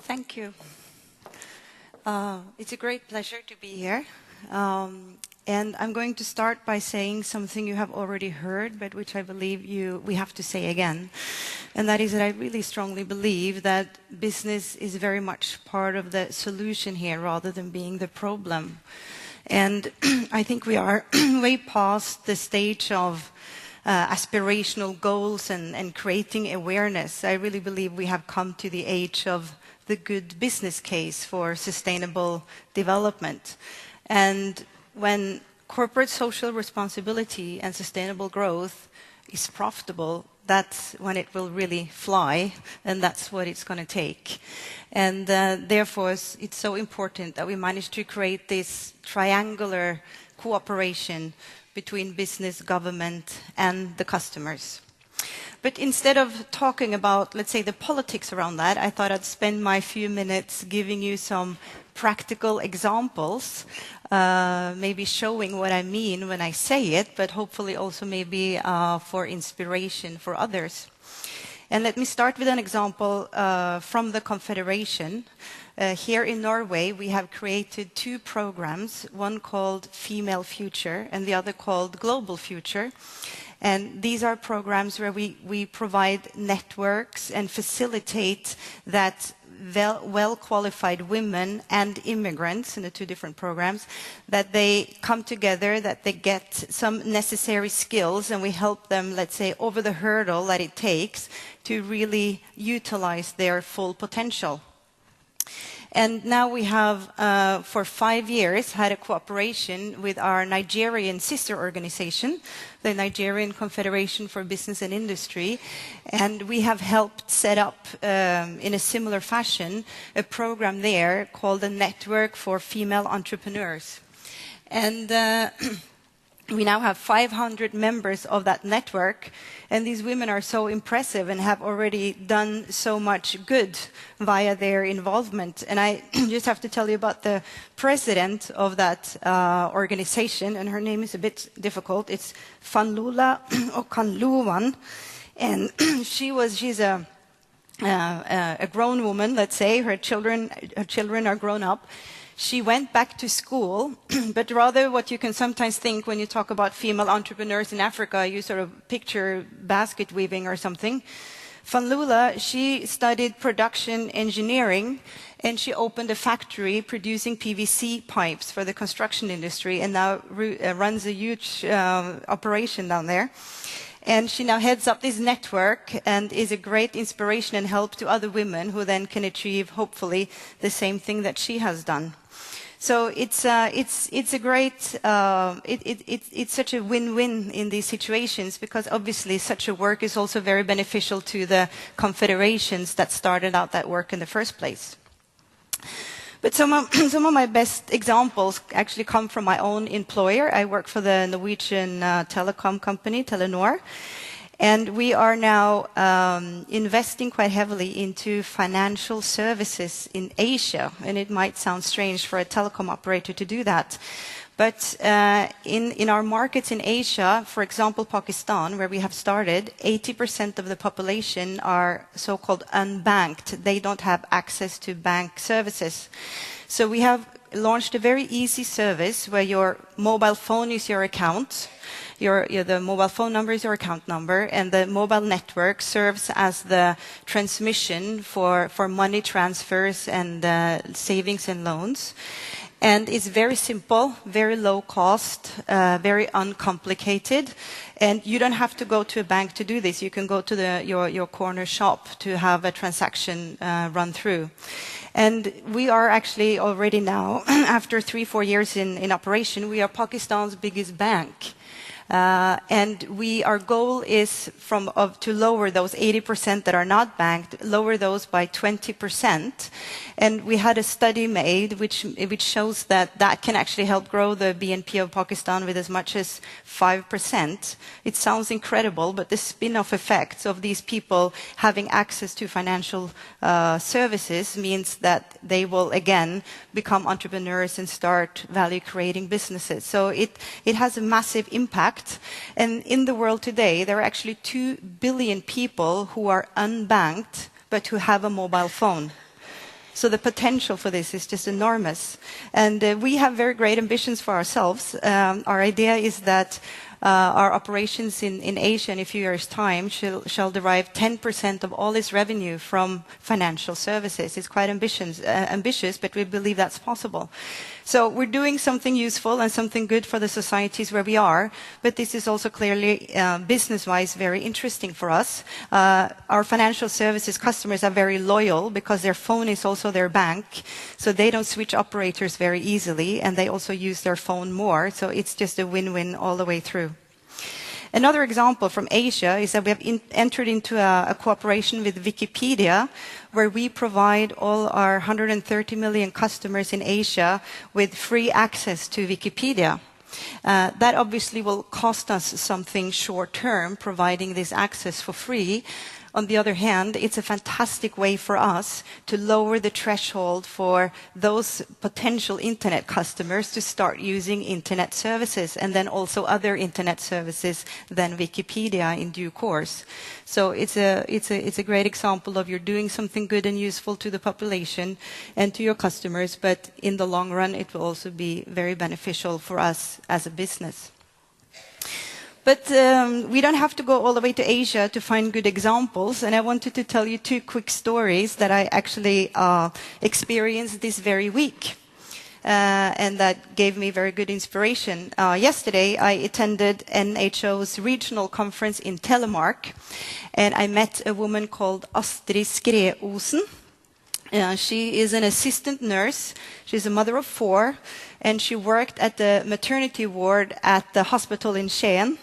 Thank you. It's a great pleasure to be here. And I'm going to start by saying something you have already heard, but which I believe we have to say again. And that is that I really strongly believe that business is very much part of the solution here rather than being the problem. And I think we are way past the stage of aspirational goals and creating awareness. I really believe we have come to the age of the good business case for sustainable development. And when corporate social responsibility and sustainable growth is profitable, that's when it will really fly, and that's what it's going to take. And therefore, it's so important that we manage to create this triangular cooperation between business, government, and the customers. But instead of talking about, let's say, the politics around that, I thought I'd spend my few minutes giving you some practical examples, maybe showing what I mean when I say it, but hopefully also maybe for inspiration for others. And let me start with an example from the Confederation. Here in Norway, we have created two programs, one called Female Future and the other called Global Future. And these are programs where we provide networks and facilitate that well-qualified women and immigrants in the two different programs, that they come together, that they get some necessary skills, and we help them, let's say, over the hurdle that it takes to really utilize their full potential. And now we have, for 5 years, had a cooperation with our Nigerian sister organization, the Nigerian Confederation for Business and Industry. And we have helped set up, in a similar fashion, a program there called the Network for Female Entrepreneurs. And we now have 500 members of that network, and these women are so impressive and have already done so much good via their involvement. And I just have to tell you about the president of that organization, and her name is a bit difficult. It's Fanlula Okanluwan, and she's a grown woman, let's say. Her children are grown up. She went back to school, but rather what you can sometimes think when you talk about female entrepreneurs in Africa, you sort of picture basket weaving or something. Fanlula, she studied production engineering, and she opened a factory producing PVC pipes for the construction industry, and now runs a huge operation down there. And she now heads up this network and is a great inspiration and help to other women who then can achieve, hopefully, the same thing that she has done. So it's a great, it's such a win-win in these situations, because obviously such a work is also very beneficial to the confederations that started out that work in the first place. But some of my best examples actually come from my own employer. I work for the Norwegian telecom company, Telenor. And we are now investing quite heavily into financial services in Asia. And it might sound strange for a telecom operator to do that. But in our markets in Asia, for example, Pakistan, where we have started, 80% of the population are so-called unbanked. They don't have access to bank services. So we have launched a very easy service where your mobile phone is your account. The mobile phone number is your account number, and the mobile network serves as the transmission for money transfers and savings and loans. And it's very simple, very low cost, very uncomplicated. And you don't have to go to a bank to do this. You can go to your corner shop to have a transaction run through. And we are actually already now, after 3-4 years in operation, we are Pakistan's biggest bank. And our goal is to lower those 80% that are not banked, lower those by 20%. And we had a study made which shows that can actually help grow the BNP of Pakistan with as much as 5%. It sounds incredible, but the spin-off effects of these people having access to financial services means that they will again become entrepreneurs and start value-creating businesses. So it has a massive impact. And in the world today, there are actually 2 billion people who are unbanked, but who have a mobile phone. So the potential for this is just enormous. And we have very great ambitions for ourselves. Our idea is that our operations in Asia in a few years' time shall derive 10% of all its revenue from financial services. It's quite ambitious, but we believe that's possible. So we're doing something useful and something good for the societies where we are, but this is also clearly business-wise very interesting for us. Our financial services customers are very loyal because their phone is also their bank, so they don't switch operators very easily, and they also use their phone more, so it's just a win-win all the way through. Another example from Asia is that we have entered into a cooperation with Wikipedia, where we provide all our 130 million customers in Asia with free access to Wikipedia. That obviously will cost us something short-term, providing this access for free. On the other hand, it's a fantastic way for us to lower the threshold for those potential internet customers to start using internet services, and then also other internet services than Wikipedia in due course. So it's a great example of you're doing something good and useful to the population and to your customers, but in the long run, it will also be very beneficial for us as a business. But we don't have to go all the way to Asia to find good examples, and I wanted to tell you 2 quick stories that I actually experienced this very week, and that gave me very good inspiration. Yesterday, I attended NHO's regional conference in Telemark, and I met a woman called Astrid Skreosen. She is an assistant nurse. She's a mother of 4, and she worked at the maternity ward at the hospital in Skien.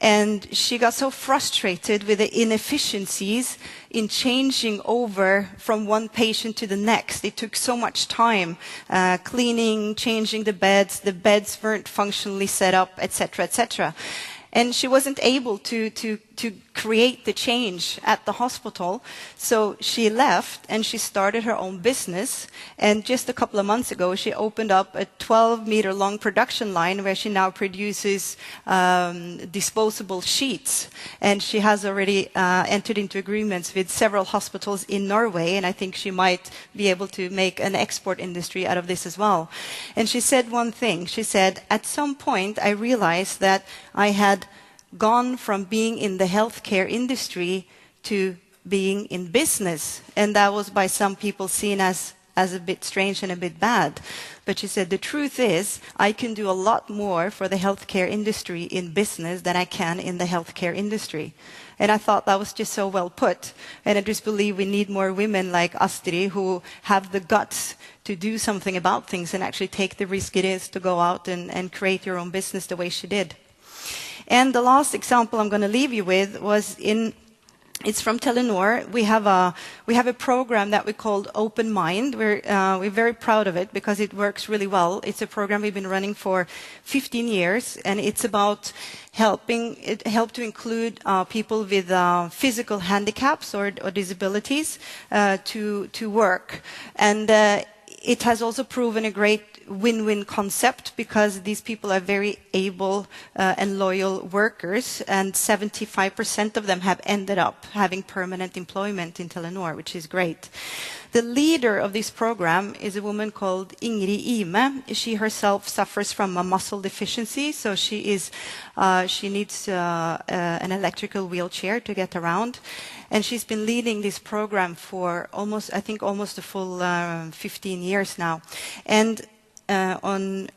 And she got so frustrated with the inefficiencies in changing over from one patient to the next. It took so much time, cleaning, changing the beds weren't functionally set up, etc., etc. And she wasn't able to create the change at the hospital, so she left and she started her own business. And just a couple of months ago, she opened up a 12-meter-long production line where she now produces disposable sheets. And she has already entered into agreements with several hospitals in Norway, and I think she might be able to make an export industry out of this as well. And she said one thing. She said, at some point, I realized that I had gone from being in the healthcare industry to being in business. And that was by some people seen as a bit strange and a bit bad. But she said, the truth is, I can do a lot more for the healthcare industry in business than I can in the healthcare industry. And I thought that was just so well put. And I just believe we need more women like Astrid who have the guts to do something about things and actually take the risk it is to go out and create your own business the way she did. And the last example I'm going to leave you with was it's from Telenor. We have a program that we called Open Mind. We're very proud of it because it works really well. It's a program we've been running for 15 years, and it's about help to include people with physical handicaps or disabilities to work. And it has also proven a great win-win concept because these people are very able and loyal workers, and 75% of them have ended up having permanent employment in Telenor, which is great. The leader of this program is a woman called Ingrid Ime. She herself suffers from a muscle deficiency, so she needs an electrical wheelchair to get around. And she's been leading this program for almost a full 15 years now. And on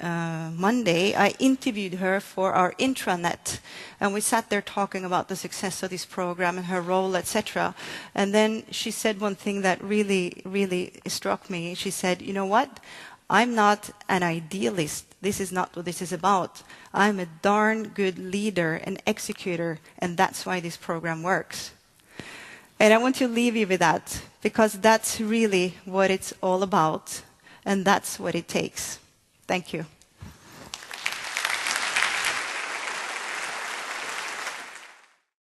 Monday, I interviewed her for our intranet, and we sat there talking about the success of this program and her role, etc. And then she said one thing that really, really struck me. She said, you know what? I'm not an idealist. This is not what this is about. I'm a darn good leader and executor, and that's why this program works. And I want to leave you with that, because that's really what it's all about, and that's what it takes. Thank you.